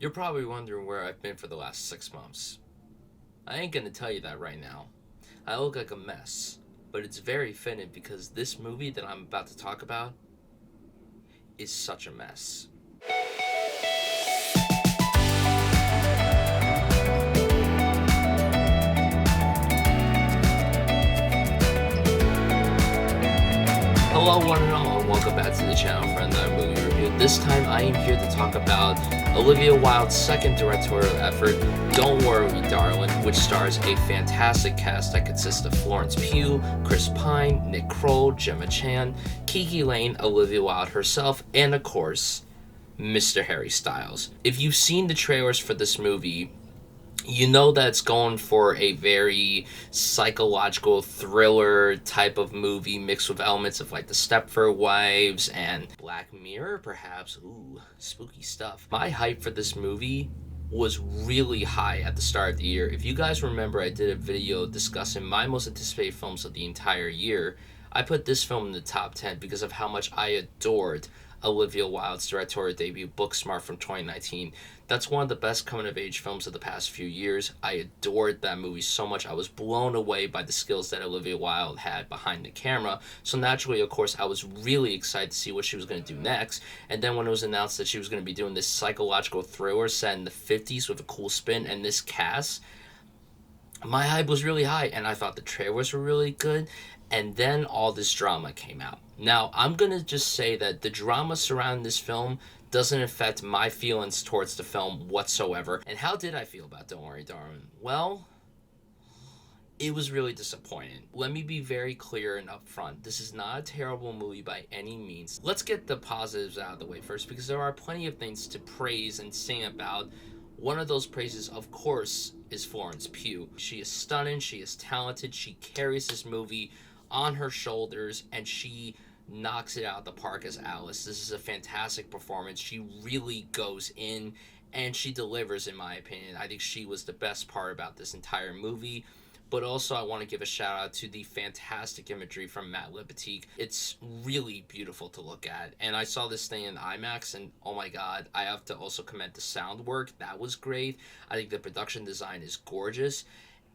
You're probably wondering where I've been for the last 6 months. I ain't gonna tell you that right now. I look like a mess, but it's very fitting because this movie that I'm about to talk about is such a mess. Hello one and all, and welcome back to the channel for another movie review. This time I am here to talk about Olivia Wilde's second directorial effort, Don't Worry Darling, which stars a fantastic cast that consists of Florence Pugh, Chris Pine, Nick Kroll, Gemma Chan, Kiki Lane, Olivia Wilde herself, and of course, Mr. Harry Styles. If you've seen the trailers for this movie, you know that it's going for a very psychological thriller type of movie mixed with elements of like the Stepford Wives and Black Mirror, perhaps. Ooh, spooky stuff. My hype for this movie was really high at the start of the year. If you guys remember, I did a video discussing my most anticipated films of the entire year. I put this film in the top 10 because of how much I adored Olivia Wilde's directorial debut, Booksmart, from 2019. That's one of the best coming-of-age films of the past few years. I adored that movie so much. I was blown away by the skills that Olivia Wilde had behind the camera. So naturally, of course, I was really excited to see what she was going to do next. And then when it was announced that she was going to be doing this psychological thriller set in the 50s with a cool spin and this cast, my hype was really high, and I thought the trailers were really good. And then all this drama came out. Now, I'm going to just say that the drama surrounding this film doesn't affect my feelings towards the film whatsoever. And how did I feel about Don't Worry Darling? Well, it was really disappointing. Let me be very clear and upfront. This is not a terrible movie by any means. Let's get the positives out of the way first, because there are plenty of things to praise and sing about. One of those praises, of course, is Florence Pugh. She is stunning, she is talented, she carries this movie on her shoulders, and she knocks it out of the park as Alice. This is a fantastic performance. She really goes in, and she delivers, in my opinion. I think she was the best part about this entire movie. But also, I want to give a shout out to the fantastic imagery from Matt Libatique. It's really beautiful to look at. And I saw this thing in IMAX, and oh my god, I have to also commend the sound work. That was great. I think the production design is gorgeous,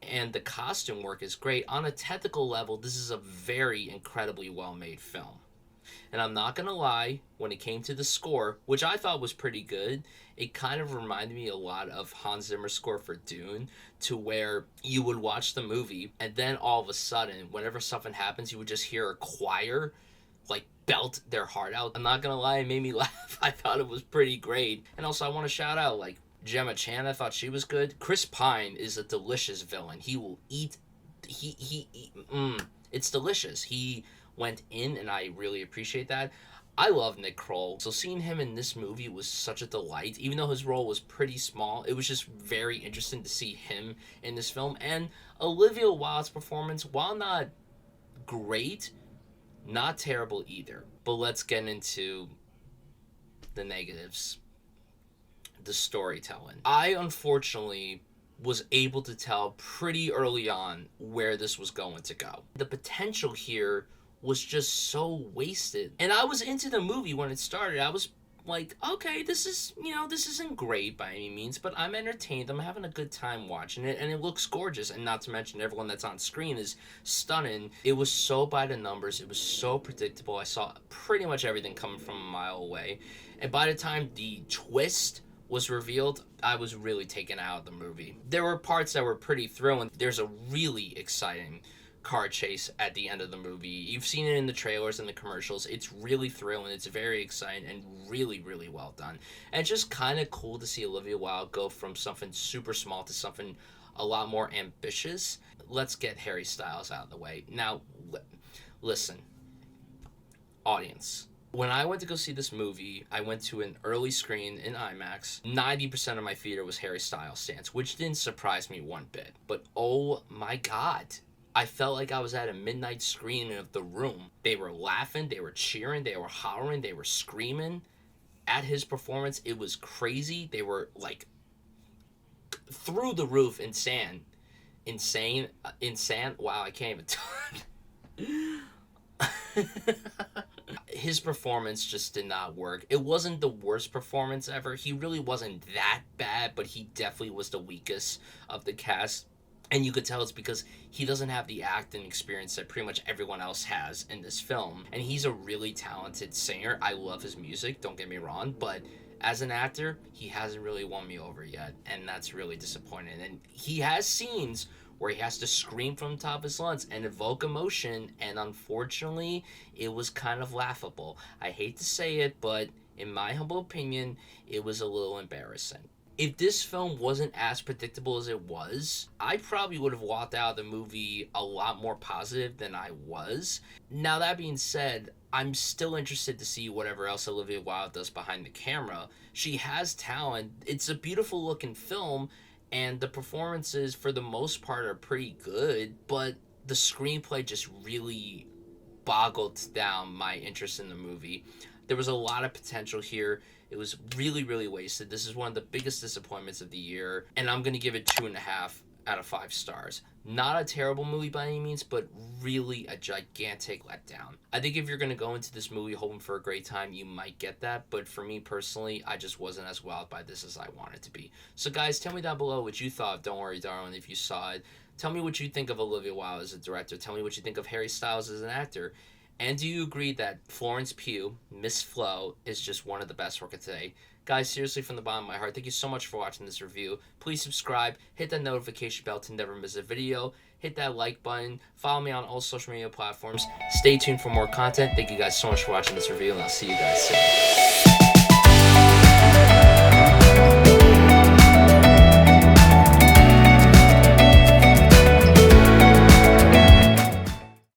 and the costume work is great. On a technical level, this is a very incredibly well-made film. And I'm not going to lie, when it came to the score, which I thought was pretty good, it kind of reminded me a lot of Hans Zimmer's score for Dune, to where you would watch the movie, and then all of a sudden, whenever something happens, you would just hear a choir, like, belt their heart out. I'm not going to lie, it made me laugh. I thought it was pretty great. And also, I want to shout out, like, Gemma Chan, I thought she was good. Chris Pine is a delicious villain. He will eat, it's delicious. He went in, and I really appreciate that. I love Nick Kroll, so seeing him in this movie was such a delight. Even though his role was pretty small, it was just very interesting to see him in this film. And Olivia Wilde's performance, while not great, not terrible either. But let's get into the negatives. The storytelling. I unfortunately was able to tell pretty early on where this was going to go. The potential here was just so wasted. And I was into the movie when it started. I was like, okay, this isn't great by any means, but I'm entertained. I'm having a good time watching it, and it looks gorgeous. And not to mention, everyone that's on screen is stunning. It was so by the numbers. It was so predictable. I saw pretty much everything coming from a mile away. And by the time the twist was revealed, I was really taken out of the movie. There were parts that were pretty thrilling. There's a really exciting car chase at the end of the movie. You've seen it in the trailers and the commercials. It's really thrilling. It's very exciting and really, really well done. And it's just kind of cool to see Olivia Wilde go from something super small to something a lot more ambitious. Let's get Harry Styles out of the way. Now, listen, audience. When I went to go see this movie, I went to an early screen in IMAX. 90% of my theater was Harry Styles stands, which didn't surprise me one bit. But oh my god, I felt like I was at a midnight screening of The Room. They were laughing, they were cheering, they were hollering, they were screaming at his performance. It was crazy. They were like through the roof insane. Wow, I can't even talk. his performance just did not work. It wasn't the worst performance ever. He really wasn't that bad, but he definitely was the weakest of the cast. And you could tell it's because he doesn't have the acting experience that pretty much everyone else has in this film. And he's a really talented singer. I love his music, don't get me wrong, but as an actor, he hasn't really won me over yet, and that's really disappointing. And he has scenes where he has to scream from the top of his lungs and evoke emotion, and unfortunately, it was kind of laughable. I hate to say it, but in my humble opinion, it was a little embarrassing. If this film wasn't as predictable as it was, I probably would have walked out of the movie a lot more positive than I was. Now, that being said, I'm still interested to see whatever else Olivia Wilde does behind the camera. She has talent. It's a beautiful looking film, and the performances, for the most part, are pretty good, but the screenplay just really boggled down my interest in the movie. There was a lot of potential here. It was really, really wasted. This is one of the biggest disappointments of the year, and I'm going to give it 2.5 out of 5 stars. Not a terrible movie by any means, but really a gigantic letdown. I think if you're going to go into this movie hoping for a great time, you might get that, but for me personally, I just wasn't as wowed by this as I wanted to be. So guys, tell me down below what you thought of Don't Worry Darling if you saw it. Tell me what you think of Olivia Wilde as a director. Tell me what you think of Harry Styles as an actor. And do you agree that Florence Pugh, Miss Flo, is just one of the best working today? Guys, seriously, from the bottom of my heart, thank you so much for watching this review. Please subscribe, hit that notification bell to never miss a video, hit that like button, follow me on all social media platforms. Stay tuned for more content. Thank you guys so much for watching this review, and I'll see you guys soon.